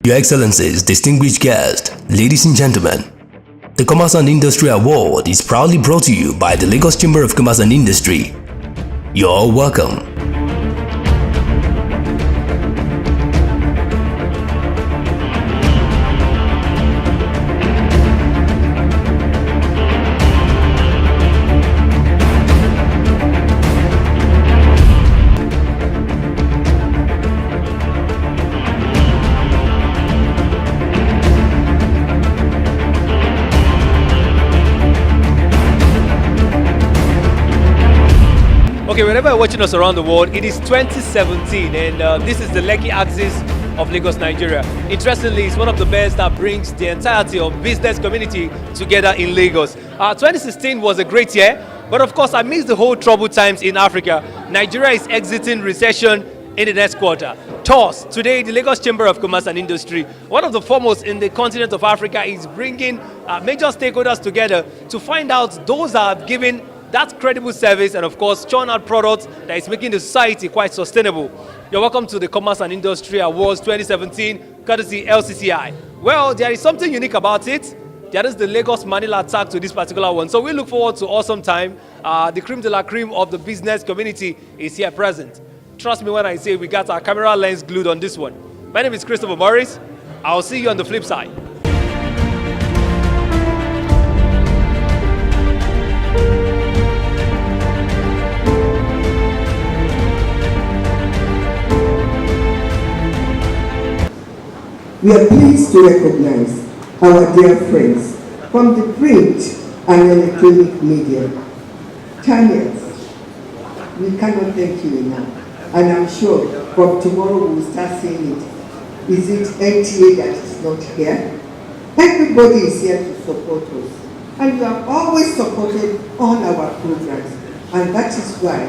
Your Excellencies, distinguished guests, ladies and gentlemen, the Commerce and Industry Award is proudly brought to you by the Lagos Chamber of Commerce and Industry. You're all welcome. Okay, wherever you're watching us around the world, it is 2017 and this is the Lcci axis of Lagos, Nigeria. Interestingly, it's one of the best that brings the entirety of business community together in Lagos. 2016 was a great year, but of course amidst the whole troubled times in Africa, Nigeria is exiting recession in the next quarter. Thus, today the Lagos Chamber of Commerce and Industry, one of the foremost in the continent of Africa, is bringing major stakeholders together to find out those that have given that credible service and of course churn out products that is making the society quite sustainable. You're welcome to the Commerce and Industry Awards 2017, courtesy Lcci. Well, there is something unique about it. There is the Lagos Manila tag to this particular one. So we look forward to awesome time. The cream de la cream of the business community is here present. Trust me when I say we got our camera lens glued on this one. My name is Christopher Morris. I'll see you on the flip side. We are pleased to recognize our dear friends from the print and electronic media. Channels, we cannot thank you enough. And I'm sure from tomorrow we'll start seeing it. Is it NTA that is not here? Everybody is here to support us. And you have always supported all our programs. And that is why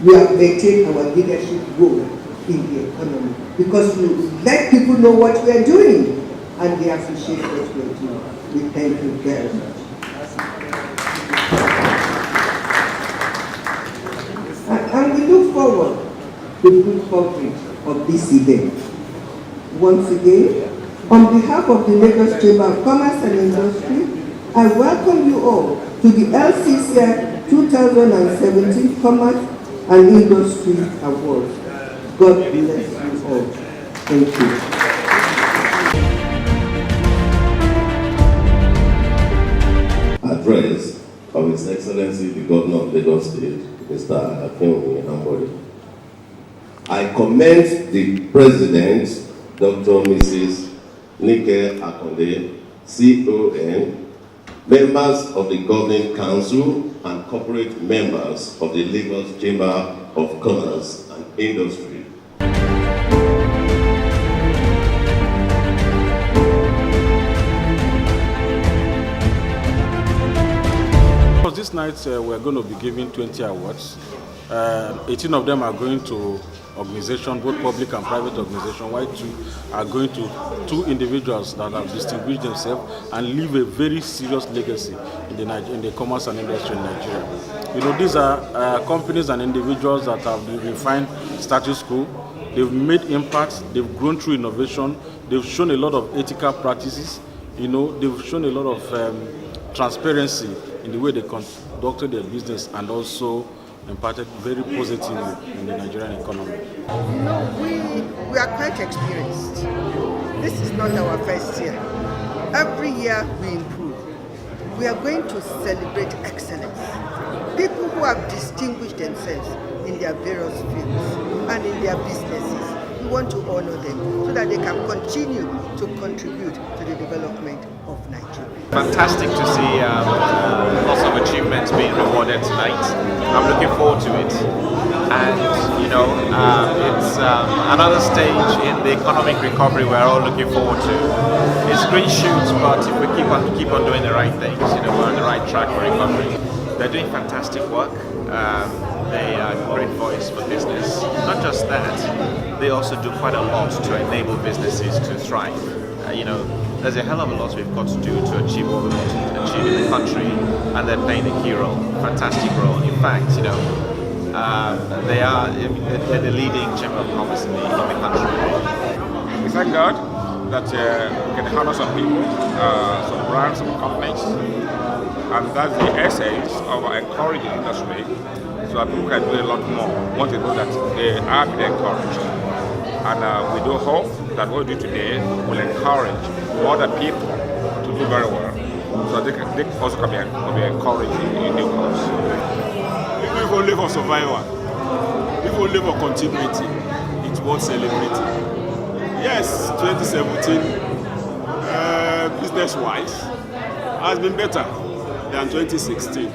we have maintained our leadership role in the economy, because we let people know what we are doing and they appreciate what we are doing. We thank you very much. And we look forward to good coverage of this event. Once again, on behalf of the Lagos Chamber of Commerce and Industry, I welcome you all to the Lcci 2017 Commerce and Industry Awards. God bless you all. Thank you. Address of His Excellency the Governor of Lagos State, Mr. Akinwumi Ambode. I commend the President, Dr. Mrs. Nike Akonde, CON, members of the Governing Council and corporate members of the Lagos Chamber of Commerce and Industry. This night we're going to be giving 20 awards. 18 of them are going to organizations, both public and private organizations, while 2 are going to 2 individuals that have distinguished themselves and leave a very serious legacy in the commerce and industry in Nigeria. You know, these are companies and individuals that have refined status quo. They've made impacts, they've grown through innovation, they've shown a lot of ethical practices, you know, they've shown a lot of transparency in the way they conducted their business and also impacted very positively in the Nigerian economy. No, we are quite experienced. This is not our first year. Every year we improve. We are going to celebrate excellence. People who have distinguished themselves in their various fields and in their businesses. We want to honor them so that they can continue to contribute to the development of Nigeria. Fantastic to see lots of achievements being rewarded tonight. I'm looking forward to it. And, you know, it's another stage in the economic recovery we're all looking forward to. It's green shoots, but if we keep on doing the right things, you know, we're on the right track for recovery. They're doing fantastic work. They are a great voice for business. Not just that, they also do quite a lot to enable businesses to thrive. You know, there's a hell of a lot we've got to do to achieve what we want to achieve in the country, and they're playing a key role, fantastic role. In fact, you know, they're the leading chamber of commerce in the country. We thank God that we can honor some people, some brands, some companies, and that's the essence of encouraging industry so that people can do a lot more once they know that they are being encouraged. And we do hope that what we do today will encourage other people to do very well so they also can be encouraged in due course. If we only for survival, if we only for continuity, it's worth celebrating. Yes, 2017, business-wise, has been better than 2016.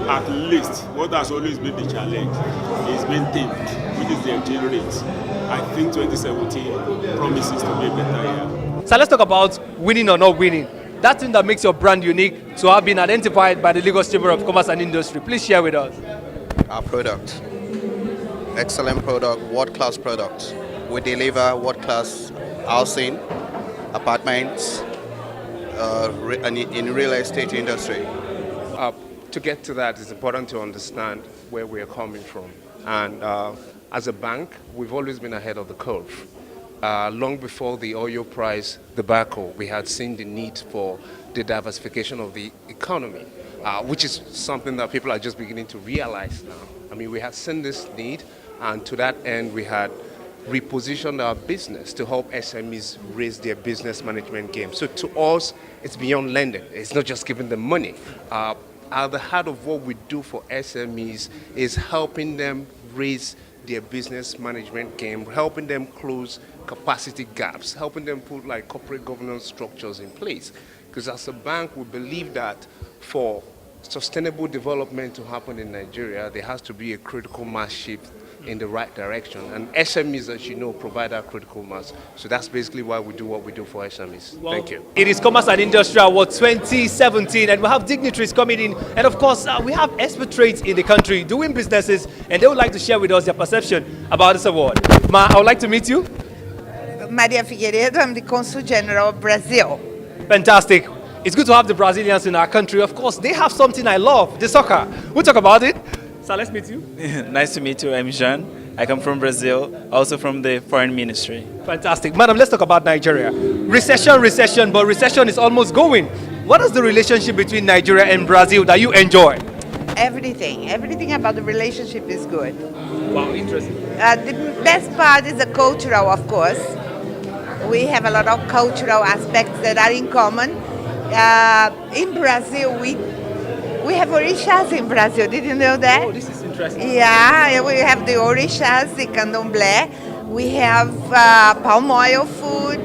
At least, what has always been the challenge is maintained, which is the exchange rate. I think 2017 promises to be a better year. So let's talk about winning or not winning. That thing that makes your brand unique to have been identified by the Lagos Chamber of Commerce and Industry. Please share with us. Our product. Excellent product, world-class product. We deliver world-class housing, apartments, in real estate industry. To get to that, it's important to understand where we are coming from. And as a bank, we've always been ahead of the curve. Long before the oil price debacle, we had seen the need for the diversification of the economy, which is something that people are just beginning to realize now. I mean, we had seen this need, and to that end, we had repositioned our business to help SMEs raise their business management game. So to us, it's beyond lending. It's not just giving them money. At the heart of what we do for SMEs is helping them raise their business management game, helping them close capacity gaps, helping them put like corporate governance structures in place. Because as a bank, we believe that for sustainable development to happen in Nigeria, there has to be a critical mass shift in the right direction. And SMEs, as you know, provide that critical mass. So that's basically why we do what we do for SMEs. Well, thank you. It is Commerce and Industry Award 2017, and we have dignitaries coming in. And of course, we have expatriates in the country doing businesses, and they would like to share with us their perception about this award. Ma, I would like to meet you. Maria Figueiredo, I'm the Consul General of Brazil. Fantastic. It's good to have the Brazilians in our country. Of course, they have something I love, the soccer. We'll talk about it. So let's meet you. Nice to meet you. I'm Jean. I come from Brazil, also from the Foreign Ministry. Fantastic. Madam, let's talk about Nigeria. Recession, but recession is almost going. What is the relationship between Nigeria and Brazil that you enjoy? Everything about the relationship is good. Wow, interesting. The best part is the cultural, of course. We have a lot of cultural aspects that are in common. In Brazil, we have orishas in Brazil. Did you know that? Oh, this is interesting. Yeah, we have the orishas, the candomblé. We have palm oil food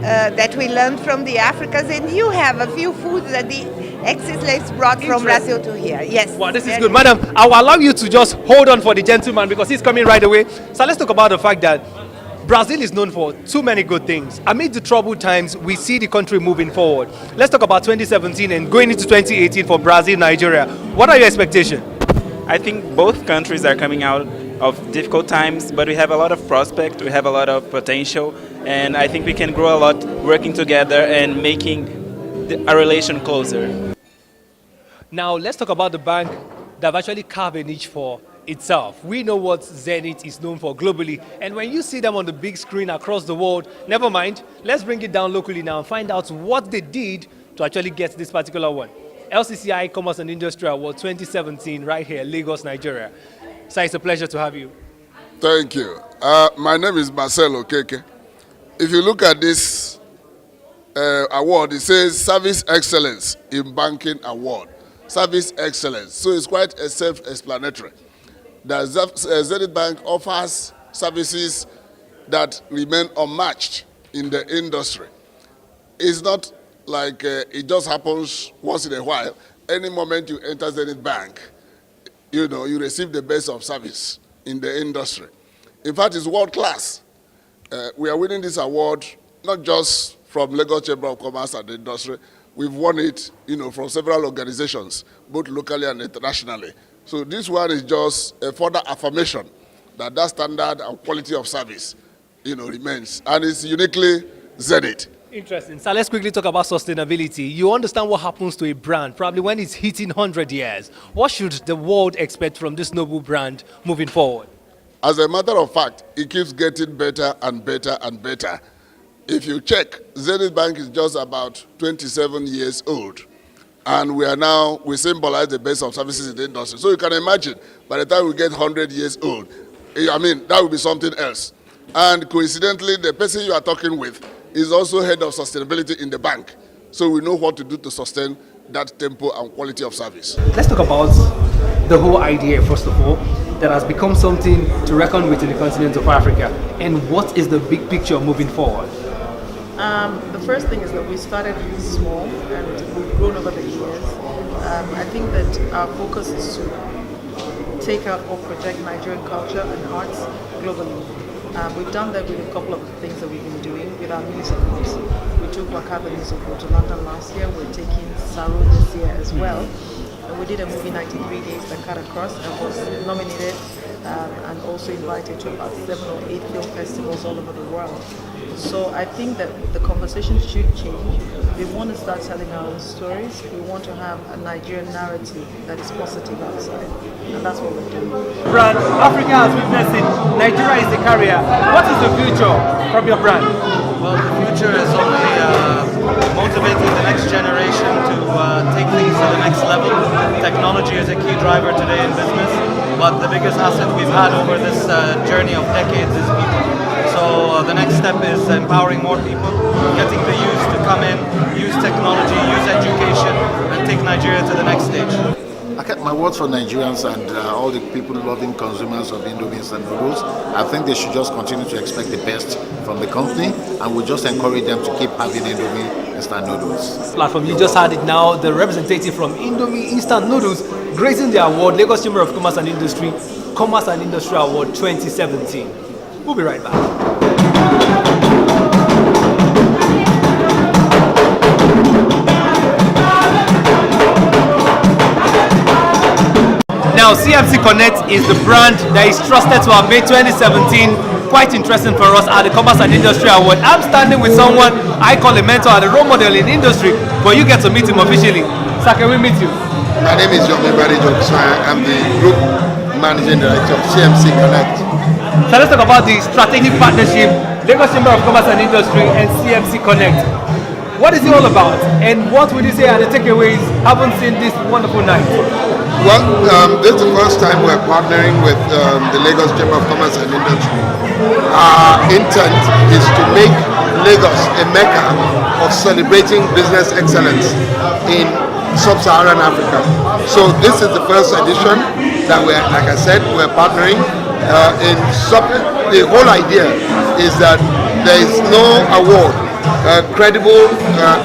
that we learned from the Africans, and you have a few foods that the ex-slaves brought from Brazil to here. Yes. Wow, this is good. Madam, I will allow you to just hold on for the gentleman because he's coming right away. So let's talk about the fact that Brazil is known for too many good things. Amid the troubled times, we see the country moving forward. Let's talk about 2017 and going into 2018 for Brazil, Nigeria. What are your expectations? I think both countries are coming out of difficult times, but we have a lot of prospect, we have a lot of potential, and I think we can grow a lot working together and making a relation closer. Now, let's talk about the bank that have actually carved a niche for itself. We know what Zenith is known for globally, and when you see them on the big screen across the world, never mind, let's bring it down locally now and find out what they did to actually get this particular one. Lcci Commerce and Industry Award 2017 right here, Lagos, Nigeria. So it's a pleasure to have you. Thank you. My name is Marcelo Keke. If you look at this award, it says Service Excellence in Banking Award. Service Excellence. So it's quite self-explanatory. The Zenith Bank offers services that remain unmatched in the industry. It's not like it just happens once in a while. Any moment you enter Zenith Bank, you receive the best of service in the industry. In fact, it's world class. We are winning this award not just from Lagos Chamber of Commerce and Industry. We've won it, from several organizations, both locally and internationally. So this one is just a further affirmation that standard and quality of service, remains, and it's uniquely Zenith. Interesting. So let's quickly talk about sustainability. You understand what happens to a brand, probably when it's hitting 100 years. What should the world expect from this noble brand moving forward? As a matter of fact, it keeps getting better and better and better. If you check, Zenith Bank is just about 27 years old. And we symbolize the base of services in the industry. So you can imagine, by the time we get 100 years old, I mean, that would be something else. And coincidentally, the person you are talking with is also head of sustainability in the bank. So we know what to do to sustain that tempo and quality of service. Let's talk about the whole idea, first of all, that has become something to reckon with in the continent of Africa. And what is the big picture moving forward? The first thing is that we started small and we've grown over the years. I think that our focus is to take out or project Nigerian culture and arts globally. We've done that with a couple of things that we've been doing with our musicals. We took Wakaba musical to London last year. We're taking Saro this year as well. And we did a movie 93 Days that cut across and was nominated and also invited to about 7 or 8 film festivals all over the world. So I think that the conversation should change. We want to start telling our own stories. We want to have a Nigerian narrative that is positive outside. And that's what we're doing. Brand, Africa has witnessed it. Nigeria is the carrier. What is the future from your brand? Well, the future is only motivating the next generation to take things to the next level. Technology is a key driver today in business, but the biggest asset we've had over this journey of decades is people. So the next step is empowering more people, getting the youth to come in, use technology, use education, and take Nigeria to the next stage. I kept my word for Nigerians and all the people loving consumers of Indomie instant noodles. I think they should just continue to expect the best from the company, and we just encourage them to keep having Indomie instant noodles. Platform, you just had it now, the representative from Indomie instant noodles gracing the award, Lagos Chamber of Commerce and Industry, Commerce and Industry Award 2017. We'll be right back. Now, CMC Connect is the brand that is trusted to have made 2017 quite interesting for us at the Commerce and Industry Award. I'm standing with someone I call a mentor and a role model in industry, but you get to meet him officially. So can we meet you? My name is Yomi Barijo. I'm the Group Managing Director of CMC Connect. So let's talk about the strategic partnership, Lagos Chamber of Commerce and Industry and CMC Connect. What is it all about? And what would you say are the takeaways having seen this wonderful night? Well, this is the first time we're partnering with the Lagos Chamber of Commerce and Industry. Our intent is to make Lagos a mecca of celebrating business excellence in sub-Saharan Africa. So this is the first edition that we're, like I said, we're partnering. The whole idea is that there is no award, credible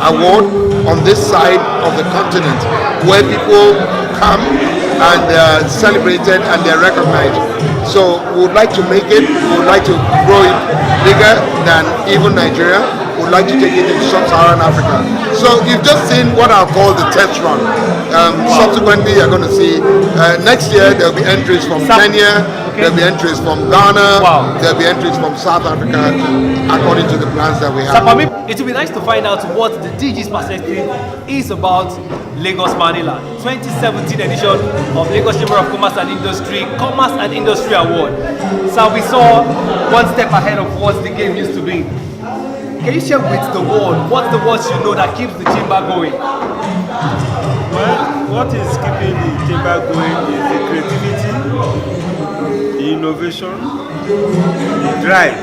award on this side of the continent where people come and celebrated and they're recognized. So we would like to make it, we would like to grow it bigger than even Nigeria. We would like to take it into sub-Saharan Africa. So you've just seen what I'll call the test run. Subsequently, you're going to see next year there'll be entries from Kenya, there'll be entries from Ghana, there'll be entries from South Africa, according to the plans that we have. So for me, it would be nice to find out what the DG's perspective is about Lagos Manila 2017 edition of Lagos Chamber of Commerce and Industry Commerce and Industry Award. So we saw one step ahead of what the game used to be. Can you share with the world what's the words you know that keeps the chamber going? Well, what is keeping the chamber going is the creativity, the innovation, the drive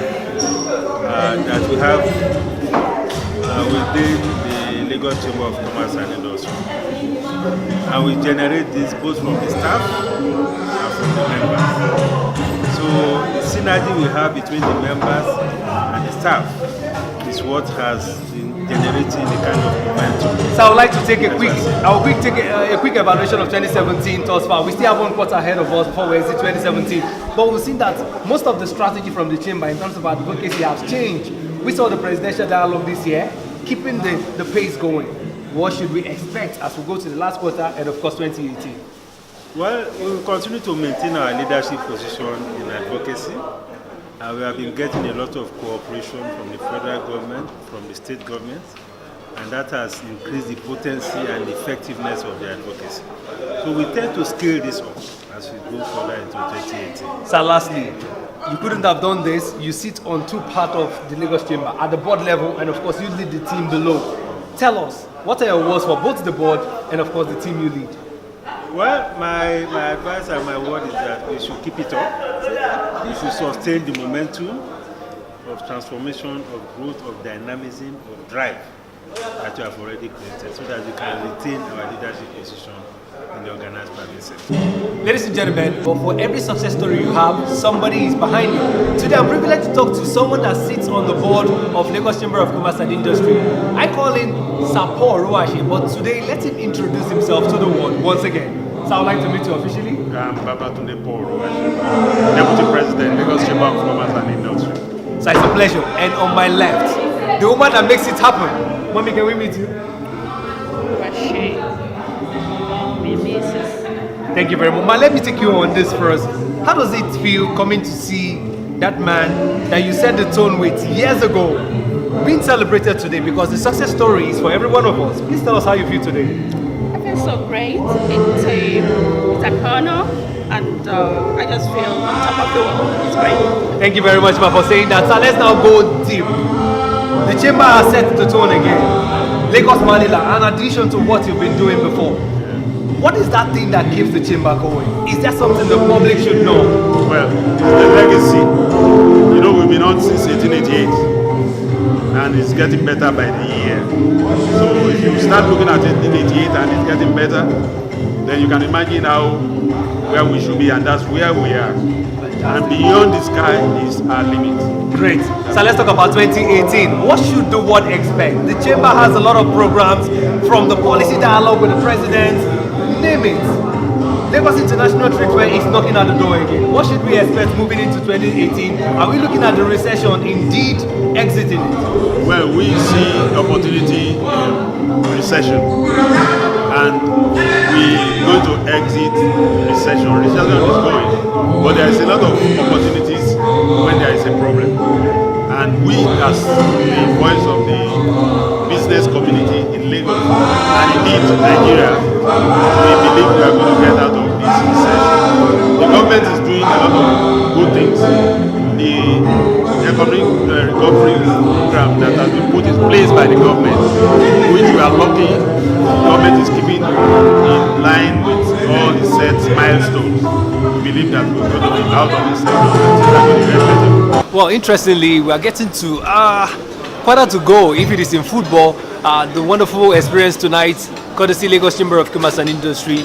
that we have within the Lagos Chamber of Commerce and Industry. And we generate this both from the staff and from the members. So the synergy we have between the members and the staff is what has been generating the kind of momentum. So I would like to take a quick evaluation of 2017 thus far. We still have 1 quarter ahead of us before we exit 2017. But we've seen that most of the strategy from the chamber in terms of advocacy has changed. We saw the presidential dialogue this year, keeping the pace going. What should we expect as we go to the last quarter and of course 2018? Well, we will continue to maintain our leadership position in advocacy. We have been getting a lot of cooperation from the federal government, from the state government, and that has increased the potency and effectiveness of the advocacy. So we tend to scale this up as we go further into 2018. So lastly, you couldn't have done this. You sit on two parts of the Lagos Chamber, at the board level, and of course you lead the team below. Tell us, what are your words for both the board and of course the team you lead? Well, my advice and my word is that we should keep it up. We should sustain the momentum of transformation, of growth, of dynamism, of drive that you have already created, so that we can retain our leadership position in the organized private sector. Ladies and gentlemen, for every success story you have, somebody is behind you. Today I'm privileged to talk to someone that sits on the board of Lagos Chamber of Commerce and Industry. I call him Sapo Ruashi, but today let him introduce himself to the world once again. So I would like to meet you officially. I'm Babatunde Paul Ruashi, Deputy President, Lagos Chamber of Commerce and Industry. So it's a pleasure. And on my left, the woman that makes it happen. Mommy, can we meet you? Thank you very much. Let me take you on this first. How does it feel coming to see that man that you set the tone with years ago being celebrated today? Because the success story is for every one of us. Please tell us how you feel today. I feel so great. It's an honor, and I just feel on top of the world. It's great. Thank you very much, ma, for saying that. So let's now go deep. The chamber has set the tone again. Lagos Manila, in addition to what you've been doing before. What is that thing that keeps the chamber going? Is that something the public should know? Well, it's the legacy. You know, we've been on since 1888, and it's getting better by the year. So if you start looking at 1888 and it's getting better, then you can imagine where we should be, and that's where we are. And beyond the sky is our limit. Great. So let's talk about 2018. What should the world expect? The chamber has a lot of programs, from the policy dialogue with the president, name it. Lagos International Trade Fair is knocking at the door again. What should we expect moving into 2018? Are we looking at the recession indeed exiting it? Well, we see opportunity in recession, and we're going to exit recession. Recession is going, but there is a lot of opportunities when there is a problem. And we, as the voice of the business community in Lagos and indeed Nigeria, we believe we are going to get out of this recession. The government is doing a lot of good things. The economic recovery program that has been put in place by the government, which we are lucky, the government is keeping in line with all the set milestones. We believe that we're going to be out of this sector. Well, interestingly, we are getting to quarter to go. If it is in football, the wonderful experience tonight, courtesy Lagos Chamber of Commerce and Industry.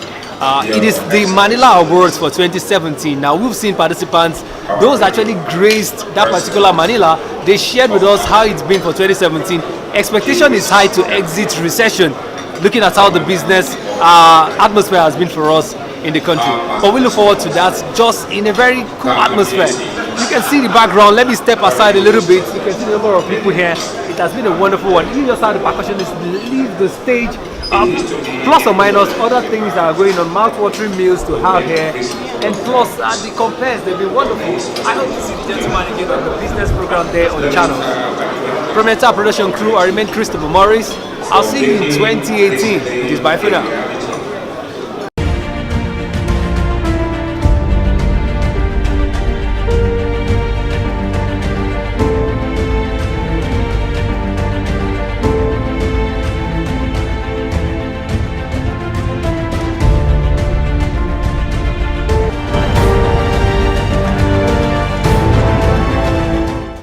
It is the Manila Awards for 2017. Now, we've seen participants, those actually graced that particular Manila. They shared with us how it's been for 2017. Expectation is high to exit recession, looking at how the business atmosphere has been for us in the country. But we look forward to that just in a very cool atmosphere. You can see the background. Let me step aside a little bit. You can see the number of people here. It has been a wonderful one. You just how the percussionists leave the stage. Plus or minus other things that are going on, mouth-watering meals to have here, and plus the compares, they've been wonderful. I hope to see the gentleman again on the business program there on the channel. From the entire production crew, I remain Christopher Morris. I'll see you in 2018. It is bye for now.